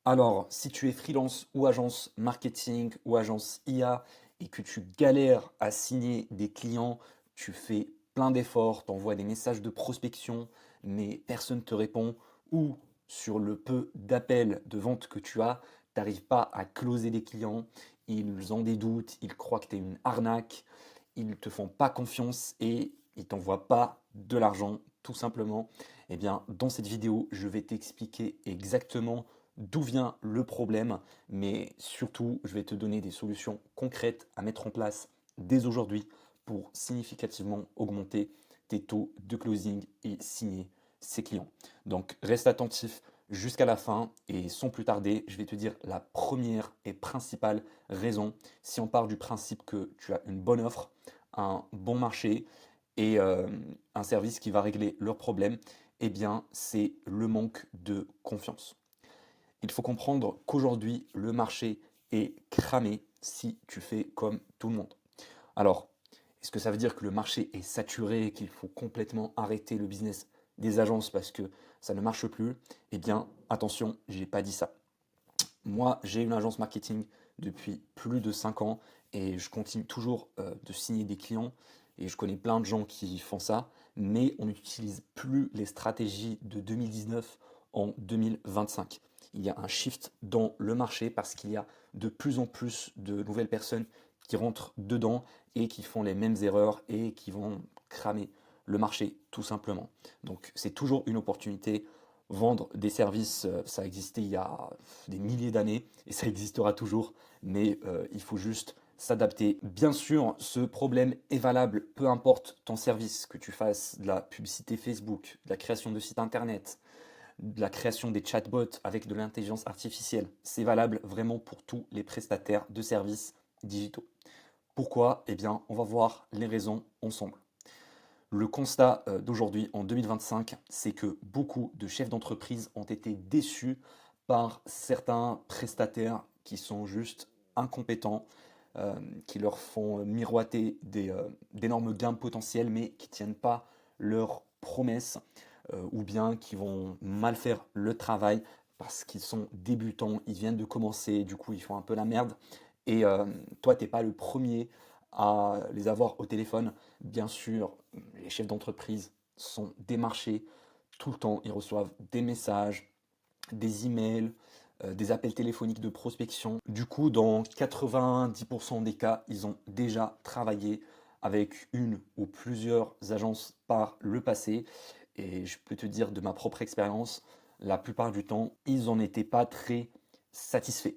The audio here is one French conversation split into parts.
Alors, si tu es freelance ou agence marketing ou agence IA et que tu galères à signer des clients, tu fais plein d'efforts, tu envoies des messages de prospection, mais personne ne te répond, ou sur le peu d'appels de vente que tu as, tu n'arrives pas à closer des clients, ils ont des doutes, ils croient que tu es une arnaque, ils ne te font pas confiance et ils t'envoient pas de l'argent, tout simplement. Eh bien, dans cette vidéo, je vais t'expliquer exactement d'où vient le problème, mais surtout, je vais te donner des solutions concrètes à mettre en place dès aujourd'hui pour significativement augmenter tes taux de closing et signer ses clients. Donc, reste attentif jusqu'à la fin et sans plus tarder, je vais te dire la première et principale raison. Si on part du principe que tu as une bonne offre, un bon marché et un service qui va régler leurs problèmes, eh bien, c'est le manque de confiance. Il faut comprendre qu'aujourd'hui, le marché est cramé si tu fais comme tout le monde. Alors, est-ce que ça veut dire que le marché est saturé et qu'il faut complètement arrêter le business des agences parce que ça ne marche plus? Eh bien, attention, je n'ai pas dit ça. Moi, j'ai une agence marketing depuis plus de 5 ans et je continue toujours de signer des clients et je connais plein de gens qui font ça, mais on n'utilise plus les stratégies de 2019 en 2025. Il y a un shift dans le marché parce qu'il y a de plus en plus de nouvelles personnes qui rentrent dedans et qui font les mêmes erreurs et qui vont cramer le marché tout simplement. Donc c'est toujours une opportunité. Vendre des services, ça a existé il y a des milliers d'années et ça existera toujours, mais il faut juste s'adapter. Bien sûr, ce problème est valable, peu importe ton service, que tu fasses de la publicité Facebook, de la création de sites internet, de la création des chatbots avec de l'intelligence artificielle. C'est valable vraiment pour tous les prestataires de services digitaux. Pourquoi? Eh bien, on va voir les raisons ensemble. Le constat d'aujourd'hui, en 2025, c'est que beaucoup de chefs d'entreprise ont été déçus par certains prestataires qui sont juste incompétents, qui leur font miroiter d'énormes gains potentiels, mais qui ne tiennent pas leurs promesses, ou bien qui vont mal faire le travail parce qu'ils sont débutants, ils viennent de commencer, du coup ils font un peu la merde. Et toi, tu n'es pas le premier à les avoir au téléphone. Bien sûr, les chefs d'entreprise sont démarchés tout le temps. Ils reçoivent des messages, des emails, des appels téléphoniques de prospection. Du coup, dans 90% des cas, ils ont déjà travaillé avec une ou plusieurs agences par le passé. Et je peux te dire de ma propre expérience, la plupart du temps, ils n'en étaient pas très satisfaits.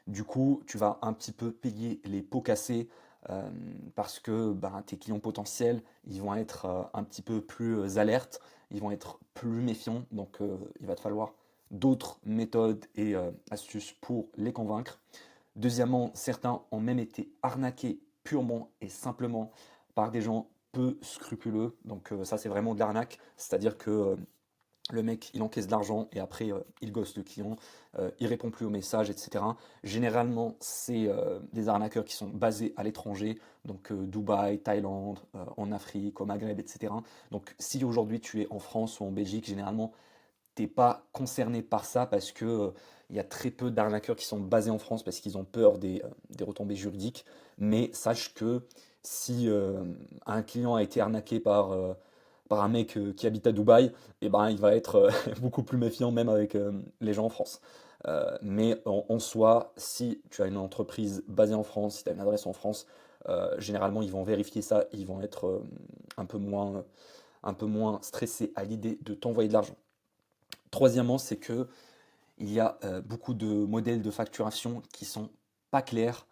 Du coup, tu vas un petit peu payer les pots cassés euh, parce que ben, tes clients potentiels, ils vont être un petit peu plus alertes, ils vont être plus méfiants. Donc, il va te falloir d'autres méthodes et astuces pour les convaincre. Deuxièmement, certains ont même été arnaqués purement et simplement par des gens peu scrupuleux. Donc ça, c'est vraiment de l'arnaque. C'est-à-dire que le mec, il encaisse de l'argent et après, il gosse le client, il répond plus aux messages, etc. Généralement, c'est des arnaqueurs qui sont basés à l'étranger, donc Dubaï, Thaïlande, en Afrique, au Maghreb, etc. Donc si aujourd'hui tu es en France ou en Belgique, généralement, t'es pas concerné par ça parce que il y a très peu d'arnaqueurs qui sont basés en France parce qu'ils ont peur des retombées juridiques. Mais sache que si un client a été arnaqué par un mec qui habite à Dubaï, eh ben, il va être beaucoup plus méfiant même avec les gens en France. Mais en soi, si tu as une entreprise basée en France, si tu as une adresse en France, généralement ils vont vérifier ça, ils vont être un peu moins stressés à l'idée de t'envoyer de l'argent. Troisièmement, c'est que il y a beaucoup de modèles de facturation qui sont pas clairs.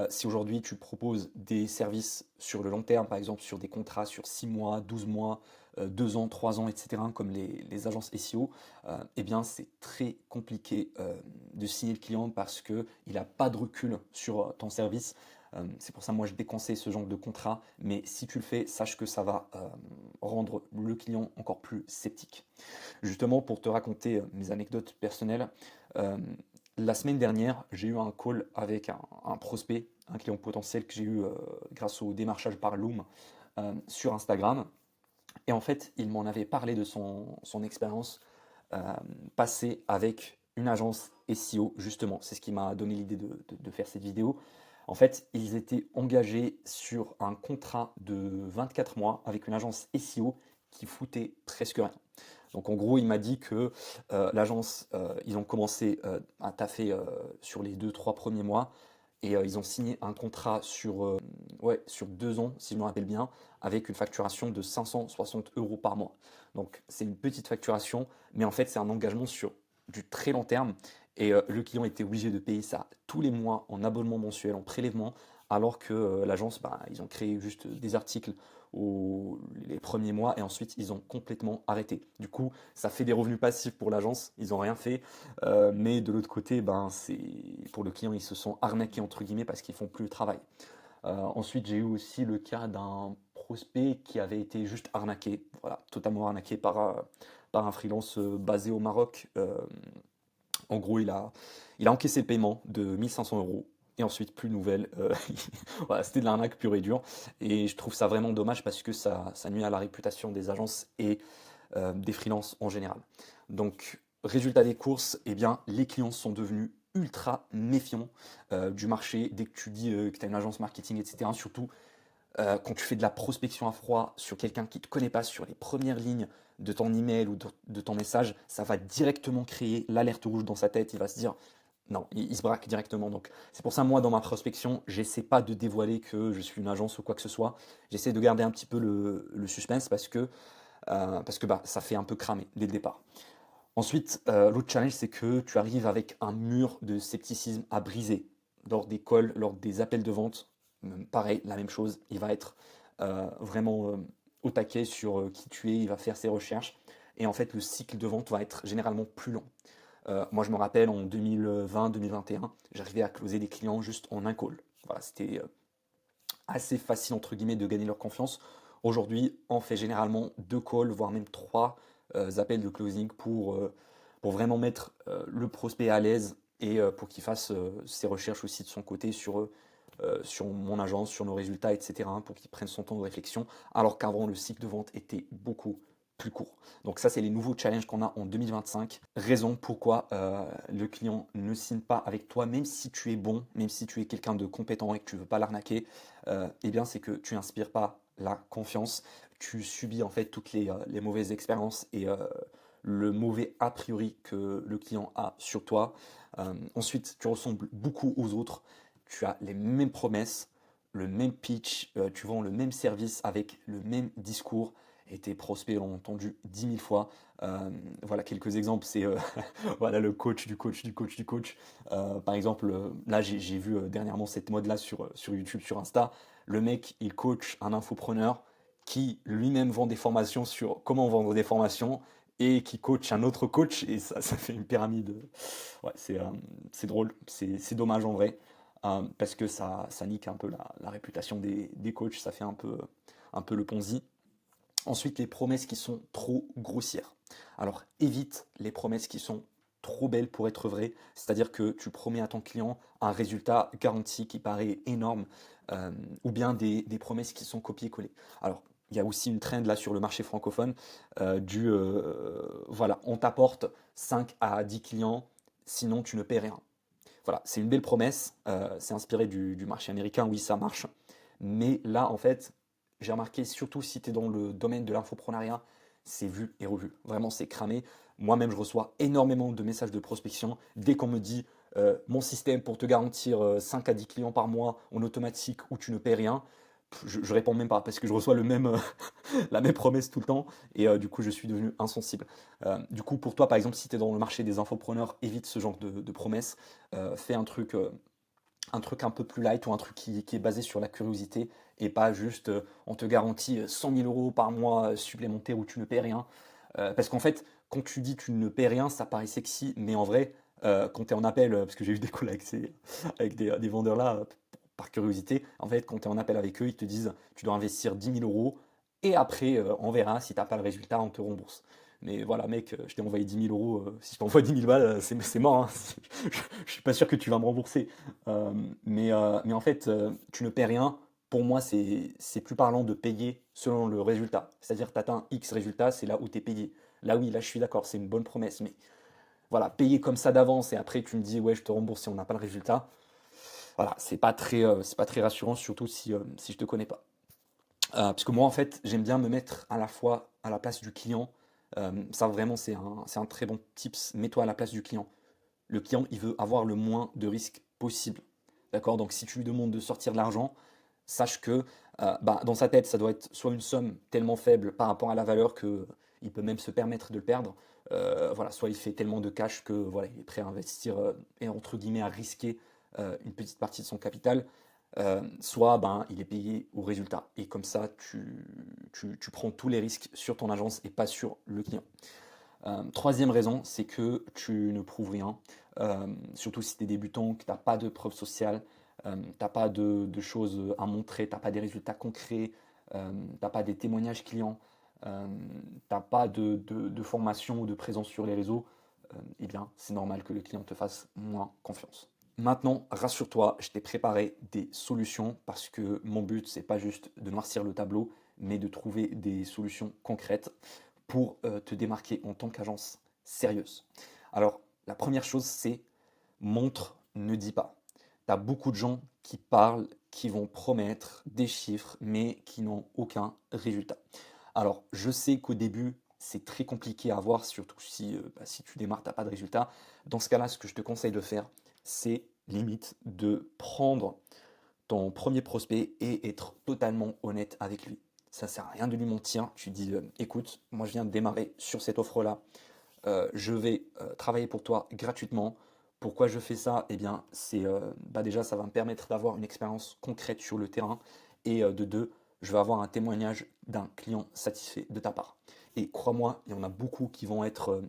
Si aujourd'hui tu proposes des services sur le long terme, par exemple sur des contrats sur 6 mois, 12 mois, 2 ans, 3 ans, etc., comme les agences SEO, eh bien c'est très compliqué de signer le client parce qu'il n'a pas de recul sur ton service. C'est pour ça moi je déconseille ce genre de contrat, mais si tu le fais, sache que ça va rendre le client encore plus sceptique. Justement, pour te raconter mes anecdotes personnelles, euh, la semaine dernière, j'ai eu un call avec un prospect, un client potentiel que j'ai eu grâce au démarchage par Loom sur Instagram. Et en fait, il m'en avait parlé de son expérience euh, passée avec une agence SEO, justement. C'est ce qui m'a donné l'idée de faire cette vidéo. En fait, ils étaient engagés sur un contrat de 24 mois avec une agence SEO qui foutait presque rien. Donc en gros, il m'a dit que l'agence, ils ont commencé à taffer sur les 2, 3 premiers mois et ils ont signé un contrat ouais, sur 2 ans, si je me rappelle bien, avec une facturation de 560 euros par mois. Donc c'est une petite facturation, mais en fait c'est un engagement sur du très long terme et le client était obligé de payer ça tous les mois en abonnement mensuel, en prélèvement, alors que l'agence, bah, ils ont créé juste des articles les premiers mois et ensuite ils ont complètement arrêté. Du coup, ça fait des revenus passifs pour l'agence, ils n'ont rien fait, mais de l'autre côté, ben, pour le client, ils se sont arnaqués entre guillemets parce qu'ils font plus le travail. Ensuite, j'ai eu aussi le cas d'un prospect qui avait été juste arnaqué, voilà, totalement arnaqué par un freelance basé au Maroc. En gros, il a encaissé le paiement de 1500 euros. Et ensuite, plus de nouvelles. Voilà, c'était de l'arnaque pure et dure. Et je trouve ça vraiment dommage parce que ça nuit à la réputation des agences et des freelances en général. Donc, résultat des courses, eh bien, les clients sont devenus ultra méfiants du marché dès que tu dis que tu as une agence marketing, etc. Surtout quand tu fais de la prospection à froid sur quelqu'un qui ne te connaît pas, sur les premières lignes de ton email ou de ton message, ça va directement créer l'alerte rouge dans sa tête. Il va se dire non, il se braque directement. Donc c'est pour ça, moi, dans ma prospection, j'essaie pas de dévoiler que je suis une agence ou quoi que ce soit. J'essaie de garder un petit peu le suspense parce que bah, ça fait un peu cramer dès le départ. Ensuite, l'autre challenge, c'est que tu arrives avec un mur de scepticisme à briser lors des calls, lors des appels de vente. Pareil, la même chose. Il va être vraiment au taquet sur qui tu es, il va faire ses recherches. Et en fait, le cycle de vente va être généralement plus long. Moi, je me rappelle en 2020-2021, j'arrivais à closer des clients juste en un call. Voilà, c'était assez facile, entre guillemets, de gagner leur confiance. Aujourd'hui, on fait généralement 2 calls, voire même 3 appels de closing pour vraiment mettre le prospect à l'aise et pour qu'il fasse ses recherches aussi de son côté sur mon agence, sur nos résultats, etc., hein, pour qu'il prenne son temps de réflexion, alors qu'avant, le cycle de vente était beaucoup plus court. Donc ça, c'est les nouveaux challenges qu'on a en 2025. Raison pourquoi le client ne signe pas avec toi, même si tu es bon, même si tu es quelqu'un de compétent et que tu ne veux pas l'arnaquer, eh bien, c'est que tu n'inspires pas la confiance. Tu subis en fait toutes les mauvaises expériences et le mauvais a priori que le client a sur toi. Ensuite, tu ressembles beaucoup aux autres. Tu as les mêmes promesses, le même pitch, tu vends le même service avec le même discours et tes prospects l'ont entendu 10 000 fois. Voilà quelques exemples, c'est voilà le coach du coach du coach du coach. Par exemple, là j'ai vu dernièrement cette mode-là sur YouTube, sur Insta. Le mec, il coach un infopreneur qui lui-même vend des formations sur comment vendre des formations et qui coach un autre coach et ça fait une pyramide. Ouais, c'est drôle, c'est dommage en vrai parce que ça nique un peu la réputation des coachs, ça fait un peu le Ponzi. Ensuite, les promesses qui sont trop grossières. Alors évite les promesses qui sont trop belles pour être vraies, c'est-à-dire que tu promets à ton client un résultat garanti qui paraît énorme, euh, ou bien des promesses qui sont copiées-collées. Alors, il y a aussi une trend là sur le marché francophone voilà, on t'apporte 5 à 10 clients, sinon tu ne paies rien. Voilà, c'est une belle promesse, c'est inspiré du marché américain, oui ça marche, mais là en fait, j'ai remarqué, surtout si tu es dans le domaine de l'infoprenariat, c'est vu et revu, vraiment c'est cramé. Moi-même je reçois énormément de messages de prospection, dès qu'on me dit mon système pour te garantir 5 à 10 clients par mois en automatique où tu ne paies rien, je réponds même pas parce que je reçois la même promesse tout le temps et du coup je suis devenu insensible. Du coup pour toi par exemple si tu es dans le marché des infopreneurs, évite ce genre de promesses. Fais un truc un peu plus light ou un truc qui est basé sur la curiosité et pas juste on te garantit 100 000 euros par mois supplémentaires où tu ne paies rien. Parce qu'en fait, quand tu dis tu ne paies rien, ça paraît sexy, mais en vrai, quand tu es en appel, parce que j'ai eu des collègues avec des vendeurs là, par curiosité, en fait, quand tu es en appel avec eux, ils te disent tu dois investir 10 000 euros et après, on verra si tu n'as pas le résultat, on te rembourse. Mais voilà, mec, je t'ai envoyé 10 000 euros. Si je t'envoie 10 000 balles, c'est mort, hein. Je suis pas sûr que tu vas me rembourser. Mais en fait, tu ne paies rien. Pour moi, c'est plus parlant de payer selon le résultat. C'est-à-dire, tu atteins X résultat, c'est là où tu es payé. Là, oui, là, je suis d'accord, c'est une bonne promesse. Mais voilà, payer comme ça d'avance et après tu me dis ouais je te rembourse si on n'a pas le résultat, voilà, c'est pas très rassurant, surtout si je te connais pas. Parce que moi en fait j'aime bien me mettre à la fois à la place du client. Ça vraiment c'est un très bon tips, mets-toi à la place du client. Le client il veut avoir le moins de risques possible. D'accord? Donc si tu lui demandes de sortir de l'argent, sache que bah, dans sa tête, ça doit être soit une somme tellement faible par rapport à la valeur que il peut même se permettre de le perdre. Voilà, soit il fait tellement de cash que voilà, il est prêt à investir et entre guillemets à risquer une petite partie de son capital. Soit ben, il est payé au résultat. Et comme ça, tu prends tous les risques sur ton agence et pas sur le client. Troisième raison, c'est que tu ne prouves rien. Surtout si tu es débutant, que tu n'as pas de preuves sociales, tu n'as pas de choses à montrer, tu n'as pas des résultats concrets, tu n'as pas des témoignages clients, tu n'as pas de formation ou de présence sur les réseaux, eh bien c'est normal que le client te fasse moins confiance. Maintenant, rassure-toi, je t'ai préparé des solutions parce que mon but, c'est pas juste de noircir le tableau, mais de trouver des solutions concrètes pour te démarquer en tant qu'agence sérieuse. Alors, la première chose, c'est montre, ne dis pas. Tu as beaucoup de gens qui parlent, qui vont promettre des chiffres, mais qui n'ont aucun résultat. Alors, je sais qu'au début, c'est très compliqué à voir, surtout si tu démarres, tu n'as pas de résultat. Dans ce cas-là, ce que je te conseille de faire, c'est limite de prendre ton premier prospect et être totalement honnête avec lui. Ça sert à rien de lui mentir. Tu dis, écoute, moi je viens de démarrer sur cette offre-là. Je vais travailler pour toi gratuitement. Pourquoi je fais ça? Eh bien, c'est bah déjà, ça va me permettre d'avoir une expérience concrète sur le terrain. Et de deux, je vais avoir un témoignage d'un client satisfait de ta part. Et crois-moi, il y en a beaucoup qui vont être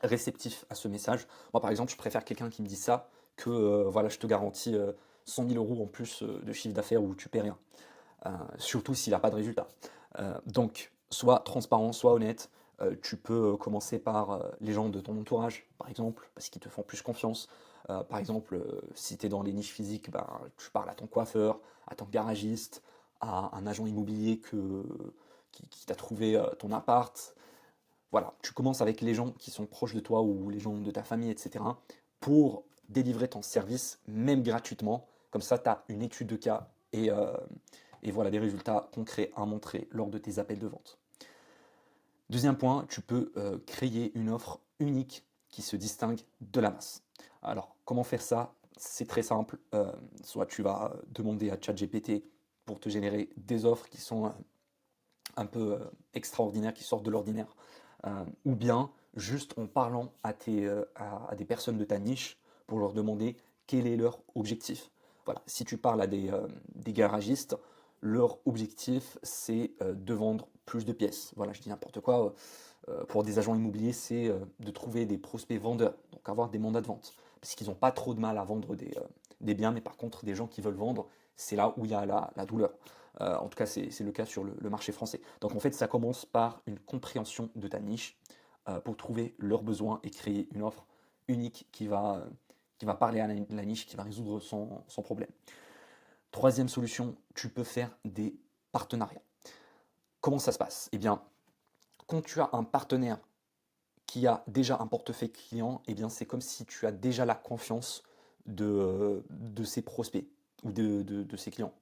réceptifs à ce message. Moi, par exemple, je préfère quelqu'un qui me dit ça que voilà, je te garantis 100 000 euros en plus de chiffre d'affaires où tu paies rien. Surtout s'il n'a pas de résultat. Donc, sois transparent, sois honnête. Tu peux commencer par les gens de ton entourage, par exemple, parce qu'ils te font plus confiance. Par exemple, si tu es dans les niches physiques, ben, tu parles à ton coiffeur, à ton garagiste, à un agent immobilier qui t'a trouvé ton appart. Voilà, tu commences avec les gens qui sont proches de toi ou les gens de ta famille, etc. pour délivrer ton service, même gratuitement. Comme ça, tu as une étude de cas et voilà des résultats concrets à montrer lors de tes appels de vente. Deuxième point, tu peux créer une offre unique qui se distingue de la masse. Alors, comment faire ça? C'est très simple. Soit tu vas demander à ChatGPT pour te générer des offres qui sont un peu extraordinaires, qui sortent de l'ordinaire, ou bien juste en parlant à des personnes de ta niche pour leur demander quel est leur objectif. Voilà, si tu parles à des garagistes, leur objectif c'est de vendre plus de pièces. Voilà, je dis n'importe quoi. Pour des agents immobiliers, c'est de trouver des prospects vendeurs, donc avoir des mandats de vente. Parce qu'ils n'ont pas trop de mal à vendre des biens, mais par contre, des gens qui veulent vendre, c'est là où il y a la douleur. En tout cas, c'est le cas sur le marché français. Donc en fait, ça commence par une compréhension de ta niche pour trouver leurs besoins et créer une offre unique qui va parler à la niche, qui va résoudre son problème. Troisième solution, tu peux faire des partenariats. Comment ça se passe? Eh bien, quand tu as un partenaire qui a déjà un portefeuille client, eh bien c'est comme si tu as déjà la confiance de ses prospects ou de ses clients.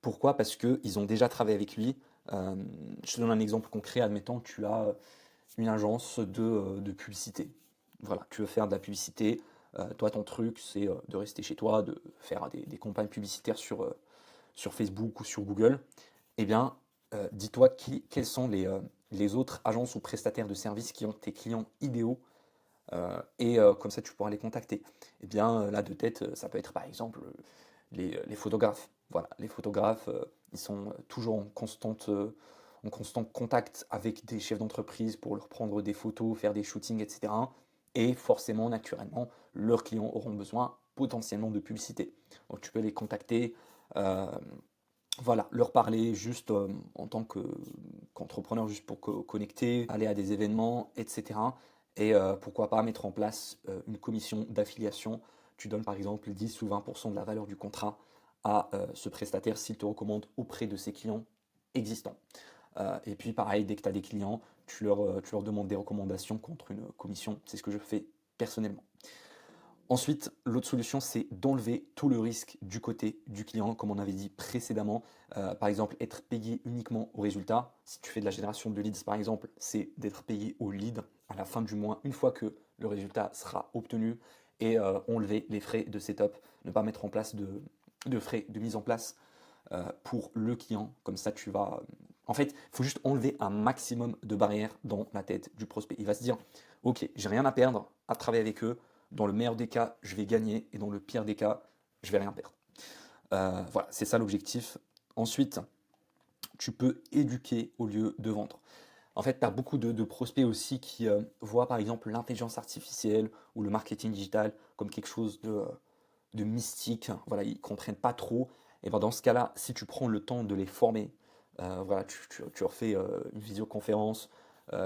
Pourquoi? Parce qu'ils ont déjà travaillé avec lui. Euh, je te donne un exemple concret. Admettons que tu as une agence de publicité. Voilà, tu veux faire de la publicité. Toi, ton truc, c'est de rester chez toi, de faire des campagnes publicitaires sur Facebook ou sur Google. Eh bien, dis-toi quels sont les autres agences ou prestataires de services qui ont tes clients idéaux et comme ça tu pourras les contacter. Eh bien, là de tête, ça peut être par exemple les photographes. Voilà, les photographes, ils sont toujours en constant contact avec des chefs d'entreprise pour leur prendre des photos, faire des shootings, etc. Et forcément, naturellement, leurs clients auront besoin potentiellement de publicité. Donc tu peux les contacter, euh, voilà, leur parler juste en tant qu'entrepreneur, juste pour connecter, aller à des événements, etc. Et pourquoi pas mettre en place une commission d'affiliation. Tu donnes par exemple 10 ou 20% de la valeur du contrat à ce prestataire s'il te recommande auprès de ses clients existants. Et puis pareil, dès que tu as des clients, tu leur demandes des recommandations contre une commission. C'est ce que je fais personnellement. Ensuite, l'autre solution, c'est d'enlever tout le risque du côté du client, comme on avait dit précédemment. Par exemple, être payé uniquement au résultat. Si tu fais de la génération de leads, par exemple, c'est d'être payé au lead à la fin du mois, une fois que le résultat sera obtenu, et enlever les frais de setup, ne pas mettre en place de frais de mise en place pour le client. Comme ça, tu vas... En fait, il faut juste enlever un maximum de barrières dans la tête du prospect. Il va se dire, ok, j'ai rien à perdre à travailler avec eux. Dans le meilleur des cas, je vais gagner, et dans le pire des cas, je vais rien perdre. Voilà, c'est ça l'objectif. Ensuite, tu peux éduquer au lieu de vendre. En fait, tu as beaucoup de prospects aussi qui voient par exemple l'intelligence artificielle ou le marketing digital comme quelque chose de mystique. Voilà, ils ne comprennent pas trop. Et ben dans ce cas-là, si tu prends le temps de les former, voilà, tu leur fais une visioconférence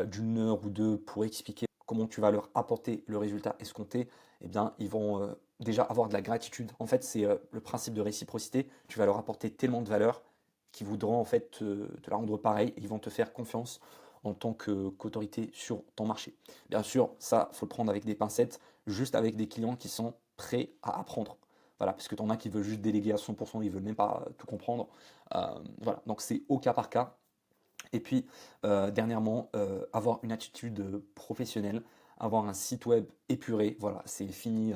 d'une heure ou deux pour expliquer comment tu vas leur apporter le résultat escompté, eh bien, ils vont déjà avoir de la gratitude. En fait, c'est le principe de réciprocité. Tu vas leur apporter tellement de valeur qu'ils voudront en fait te la rendre pareil et ils vont te faire confiance en tant qu'autorité sur ton marché. Bien sûr, ça, faut le prendre avec des pincettes, juste avec des clients qui sont prêts à apprendre. Voilà, parce que tu en as qui veulent juste déléguer à 100%, ils veulent même pas tout comprendre. Voilà, donc c'est au cas par cas. Et puis, dernièrement, avoir une attitude professionnelle, avoir un site web épuré. Voilà, c'est fini.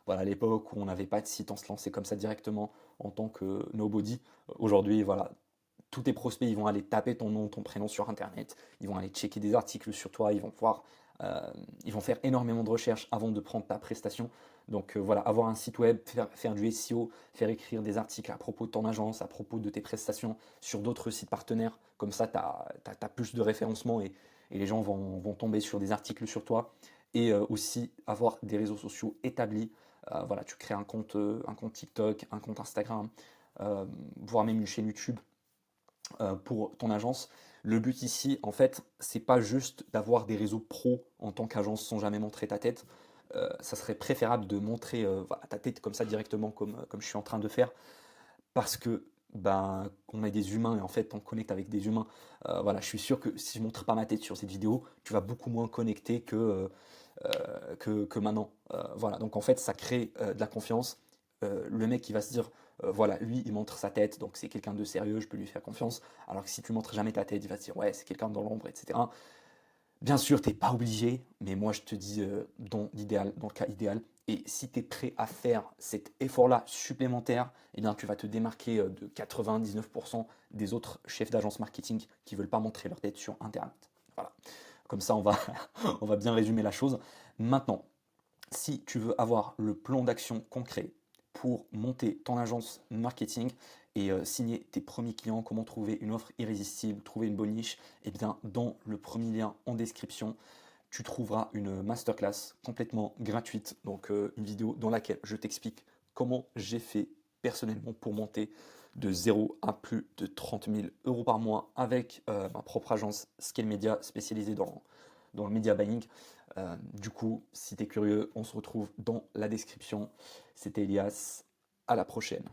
Voilà, à l'époque où on n'avait pas de site, on se lançait comme ça directement en tant que nobody. Aujourd'hui, voilà, tous tes prospects, ils vont aller taper ton nom, ton prénom sur Internet, ils vont aller checker des articles sur toi, euh, ils vont faire énormément de recherches avant de prendre ta prestation. Donc voilà, avoir un site web, faire du SEO, faire écrire des articles à propos de ton agence, à propos de tes prestations sur d'autres sites partenaires, comme ça tu as plus de référencement et les gens vont tomber sur des articles sur toi. Et aussi avoir des réseaux sociaux établis. Voilà, tu crées un compte TikTok, un compte Instagram, voire même une chaîne YouTube pour ton agence. Le but ici, en fait, c'est pas juste d'avoir des réseaux pro en tant qu'agence sans jamais montrer ta tête. Ça serait préférable de montrer voilà, ta tête comme ça directement, comme je suis en train de faire, parce que ben, on est des humains et en fait on connecte avec des humains. Voilà, je suis sûr que si je montre pas ma tête sur cette vidéo, tu vas beaucoup moins connecter que maintenant. Voilà, donc en fait ça crée de la confiance. Le mec qui va se dire, voilà, lui il montre sa tête, donc c'est quelqu'un de sérieux, je peux lui faire confiance. Alors que si tu montres jamais ta tête, il va se dire, ouais, c'est quelqu'un dans l'ombre, etc. Bien sûr, t'es pas obligé, mais moi je te dis dans le cas idéal. Et si tu es prêt à faire cet effort-là supplémentaire, eh bien tu vas te démarquer de 99% des autres chefs d'agence marketing qui ne veulent pas montrer leur tête sur Internet. Voilà. Comme ça, on va, on va bien résumer la chose. Maintenant, si tu veux avoir le plan d'action concret pour monter ton agence marketing et signer tes premiers clients, comment trouver une offre irrésistible, trouver une bonne niche, eh bien dans le premier lien en description, tu trouveras une masterclass complètement gratuite, donc une vidéo dans laquelle je t'explique comment j'ai fait personnellement pour monter de 0 à plus de 30 000 euros par mois avec ma propre agence Scale Media spécialisée dans le media buying. Du coup, si tu es curieux, on se retrouve dans la description. C'était Elias, à la prochaine.